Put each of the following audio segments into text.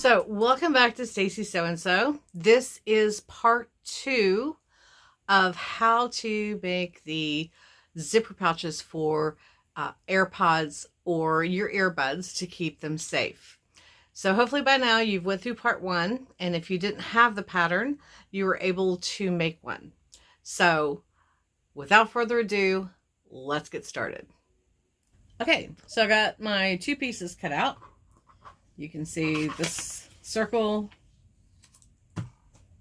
So welcome back to Stacy Sew and Sew. This is part 2 of how to make the zipper pouches for AirPods or your earbuds to keep them safe. So hopefully by now you've went through part 1, and if you didn't have the pattern, you were able to make one. So without further ado, let's get started. Okay, so I got my 2 pieces cut out. You can see this circle,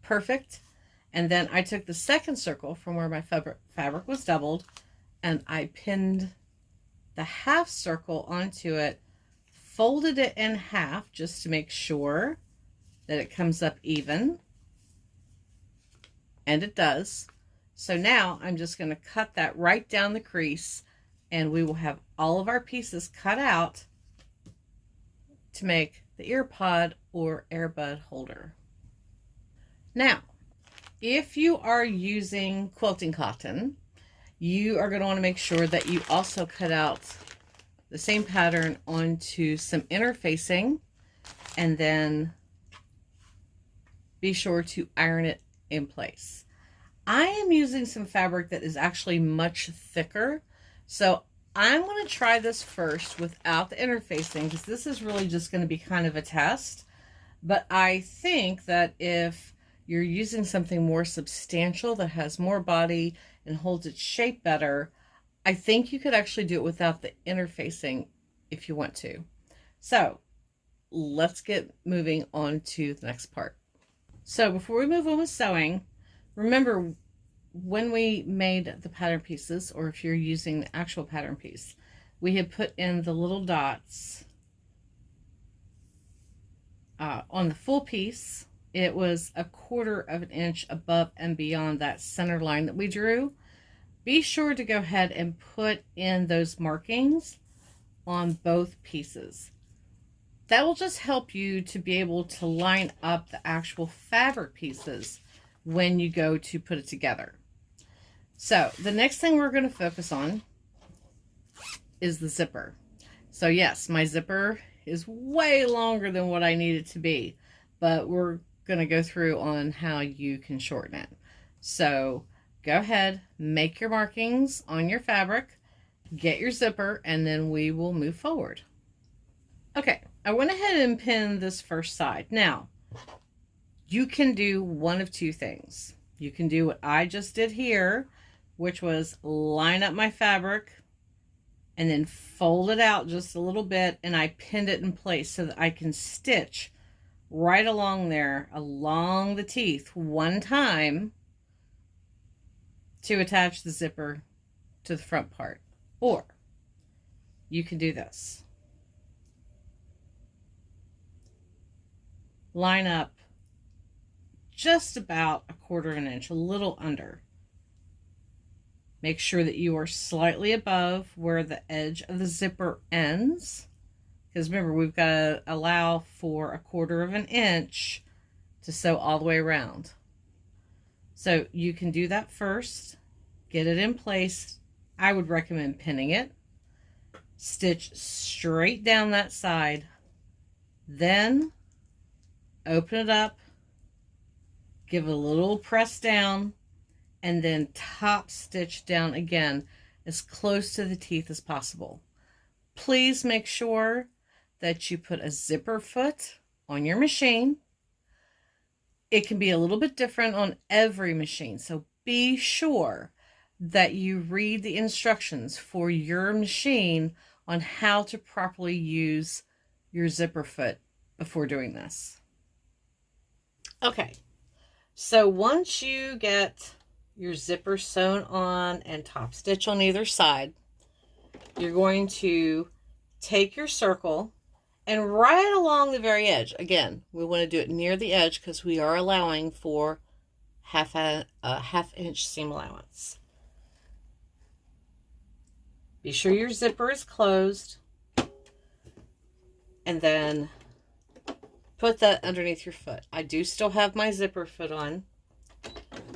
perfect. And then I took the second circle from where my fabric was doubled, and I pinned the half circle onto it, folded it in half just to make sure that it comes up even. And it does. So now I'm just going to cut that right down the crease, and we will have all of our pieces cut out to make the ear pod or earbud holder. Now, if you are using quilting cotton, you are going to want to make sure that you also cut out the same pattern onto some interfacing, and then be sure to iron it in place. I am using some fabric that is actually much thicker, so I'm going to try this first without the interfacing, because this is really just going to be kind of a test. But I think that if you're using something more substantial that has more body and holds its shape better, I think you could actually do it without the interfacing if you want to. So let's get moving on to the next part. So before we move on with sewing, remember, when we made the pattern pieces, or if you're using the actual pattern piece, we had put in the little dots on the full piece. It was 1/4 of an inch above and beyond that center line that we drew. Be sure to go ahead and put in those markings on both pieces. That will just help you to be able to line up the actual fabric pieces when you go to put it together. So the next thing we're going to focus on is the zipper. So yes, my zipper is way longer than what I need it to be, but we're going to go through on how you can shorten it. So go ahead, make your markings on your fabric, get your zipper, and then we will move forward. Okay, I went ahead and pinned this first side. Now, you can do one of 2 things. You can do what I just did here, which was line up my fabric and then fold it out just a little bit, and I pinned it in place so that I can stitch right along there, along the teeth, one time to attach the zipper to the front part. Or you can do this. Line up just about 1/4 of an inch, a little under. Make sure that you are slightly above where the edge of the zipper ends, because remember, we've got to allow for 1/4 of an inch to sew all the way around. So you can do that first, get it in place. I would recommend pinning it. Stitch straight down that side, then open it up, give it a little press down, and then top stitch down again as close to the teeth as possible. Please make sure that you put a zipper foot on your machine. It can be a little bit different on every machine, so be sure that you read the instructions for your machine on how to properly use your zipper foot before doing this. Okay, so once you get your zipper sewn on and top stitch on either side, you're going to take your circle and right along the very edge. Again, we want to do it near the edge because we are allowing for a half-inch seam allowance. Be sure your zipper is closed, and then put that underneath your foot. I do still have my zipper foot on.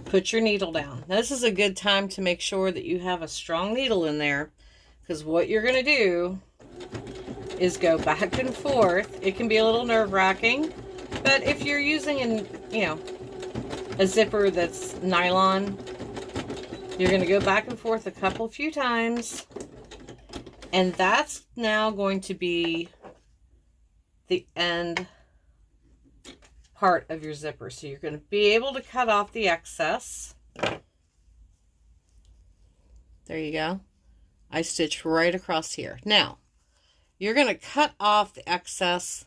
Put your needle down. Now, this is a good time to make sure that you have a strong needle in there, because what you're going to do is go back and forth. It can be a little nerve-wracking, But if you're using a zipper that's nylon, you're going to go back and forth a few times, and that's now going to be the end part of your zipper. So you're going to be able to cut off the excess. There you go. I stitched right across here. Now, you're going to cut off the excess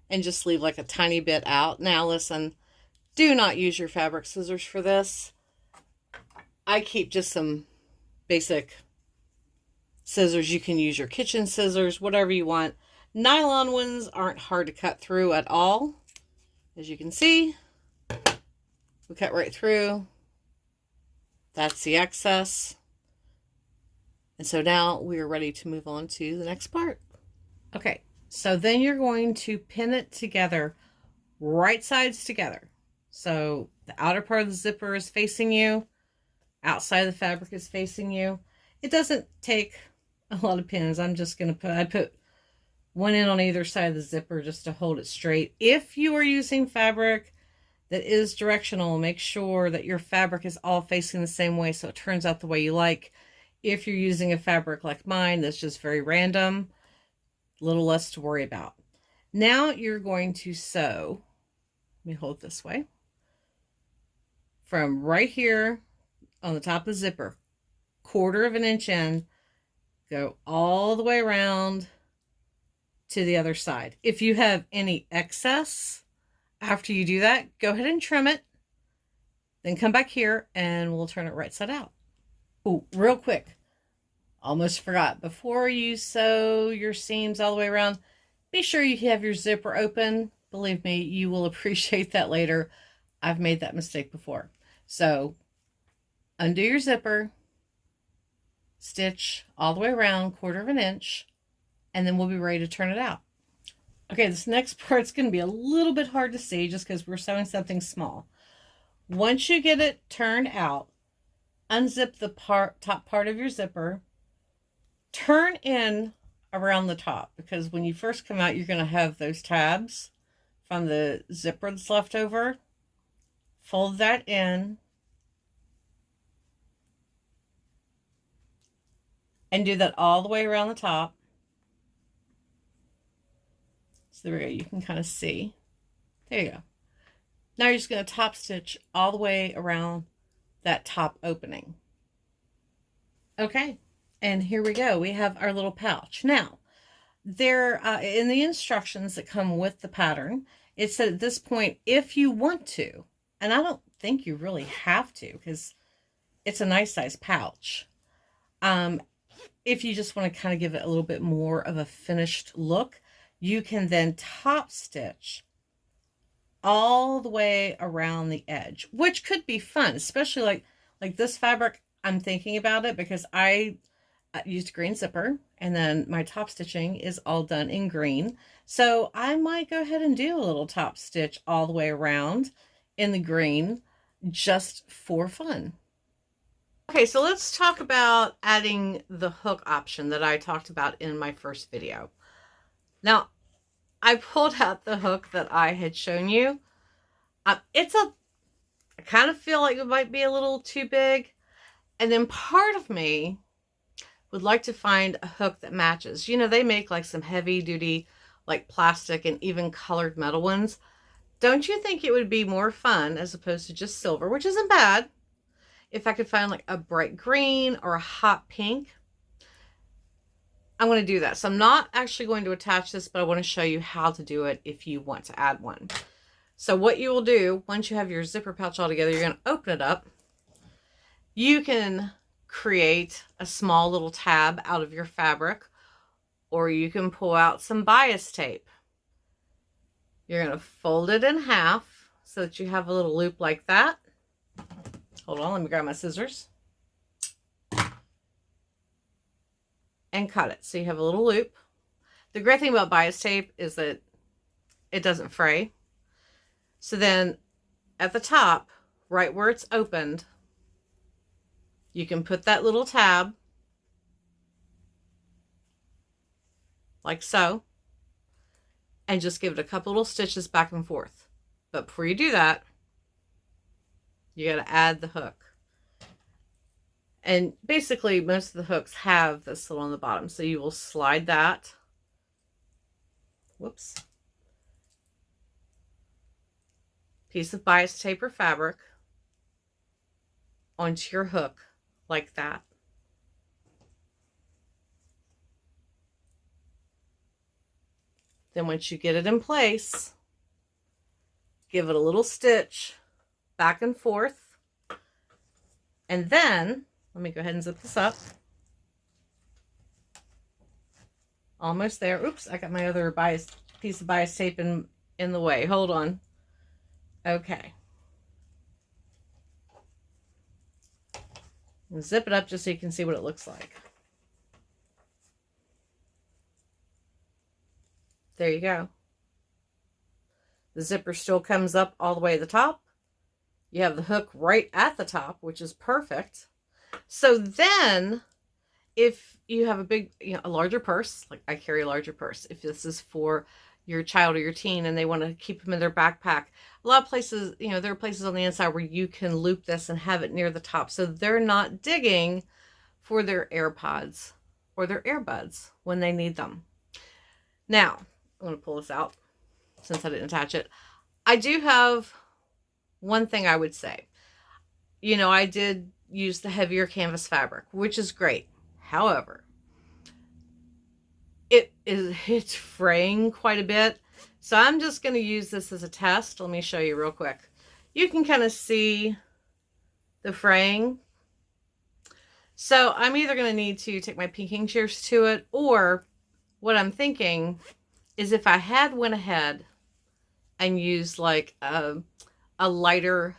and just leave like a tiny bit out. Now listen, do not use your fabric scissors for this. I keep just some basic scissors. You can use your kitchen scissors, whatever you want. Nylon ones aren't hard to cut through at all. As you can see, we cut right through. That's the excess. And so now we are ready to move on to the next part. Okay, so then you're going to pin it together, right sides together. So the outer part of the zipper is facing you, outside of the fabric is facing you. It doesn't take a lot of pins. I'm just going to I put one in on either side of the zipper just to hold it straight. If you are using fabric that is directional, make sure that your fabric is all facing the same way so it turns out the way you like. If you're using a fabric like mine that's just very random, a little less to worry about. Now you're going to sew, let me hold it this way, from right here on the top of the zipper, 1/4 of an inch in, go all the way around to the other side. If you have any excess after you do that, go ahead and trim it, then come back here and we'll turn it right side out. Oh, real quick, almost forgot, before you sew your seams all the way around, be sure you have your zipper open. Believe me, you will appreciate that later. I've made that mistake before. So undo your zipper, stitch all the way around, 1/4 of an inch, and then we'll be ready to turn it out. Okay, this next part's going to be a little bit hard to see just because we're sewing something small. Once you get it turned out, unzip the top part of your zipper, turn in around the top, because when you first come out, you're going to have those tabs from the zipper that's left over. Fold that in and do that all the way around the top. So there we go, you can kind of see. There you go. Now you're just going to top stitch all the way around that top opening. Okay, and here we go. We have our little pouch. Now, there in the instructions that come with the pattern, it said at this point, if you want to, and I don't think you really have to because it's a nice size pouch. If you just want to kind of give it a little bit more of a finished look, you can then top stitch all the way around the edge, which could be fun, especially like this fabric. I'm thinking about it because I used green zipper, and then my top stitching is all done in green. So I might go ahead and do a little top stitch all the way around in the green just for fun. Okay, so let's talk about adding the hook option that I talked about in my first video. Now, I pulled out the hook that I had shown you. I kind of feel like it might be a little too big. And then part of me would like to find a hook that matches. You know, they make like some heavy duty, like plastic and even colored metal ones. Don't you think it would be more fun, as opposed to just silver, which isn't bad, if I could find like a bright green or a hot pink? I'm going to do that. So I'm not actually going to attach this, but I want to show you how to do it if you want to add one. So what you will do, once you have your zipper pouch all together, you're going to open it up. You can create a small little tab out of your fabric, or you can pull out some bias tape. You're going to fold it in half so that you have a little loop like that. Hold on, let me grab my scissors. And cut it so you have a little loop. The great thing about bias tape is that it doesn't fray. So then at the top, right where it's opened, you can put that little tab like so, and just give it a couple little stitches back and forth. But before you do that, you got to add the hook. And basically, most of the hooks have this little on the bottom. So you will slide that. Whoops. Piece of bias tape or fabric onto your hook like that. Then once you get it in place, give it a little stitch back and forth. And then, let me go ahead and zip this up. Almost there. Oops, I got my other piece of bias tape in the way. Hold on. Okay. And zip it up just so you can see what it looks like. There you go. The zipper still comes up all the way to the top. You have the hook right at the top, which is perfect. So then, if you have a larger purse, like I carry a larger purse, if this is for your child or your teen and they want to keep them in their backpack, a lot of places, there are places on the inside where you can loop this and have it near the top so they're not digging for their AirPods or their earbuds when they need them. Now, I'm going to pull this out since I didn't attach it. I do have one thing I would say. I did use the heavier canvas fabric, which is great. However, it's fraying quite a bit. So I'm just going to use this as a test. Let me show you real quick. You can kind of see the fraying. So I'm either going to need to take my pinking shears to it, or what I'm thinking is if I had went ahead and used like a lighter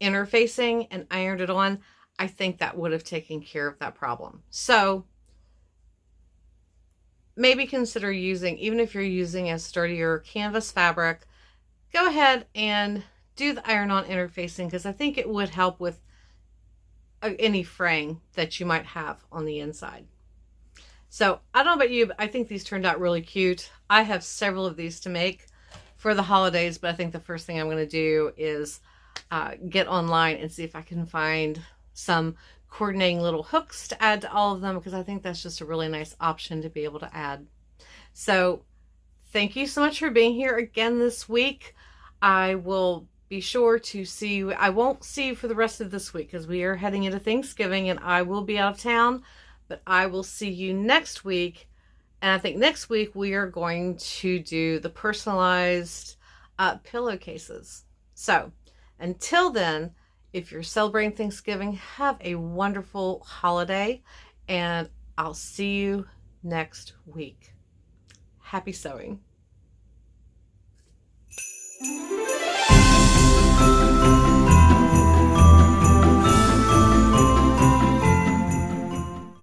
interfacing and ironed it on, I think that would have taken care of that problem. So maybe consider using, even if you're using a sturdier canvas fabric, go ahead and do the iron-on interfacing, because I think it would help with any fraying that you might have on the inside. So I don't know about you, but I think these turned out really cute. I have several of these to make for the holidays, but I think the first thing I'm going to do is get online and see if I can find some coordinating little hooks to add to all of them, because I think that's just a really nice option to be able to add. So thank you so much for being here again this week. I will be sure to see you. I won't see you for the rest of this week because we are heading into Thanksgiving and I will be out of town, but I will see you next week. And I think next week we are going to do the personalized pillowcases. So until then, if you're celebrating Thanksgiving, have a wonderful holiday, and I'll see you next week. Happy sewing.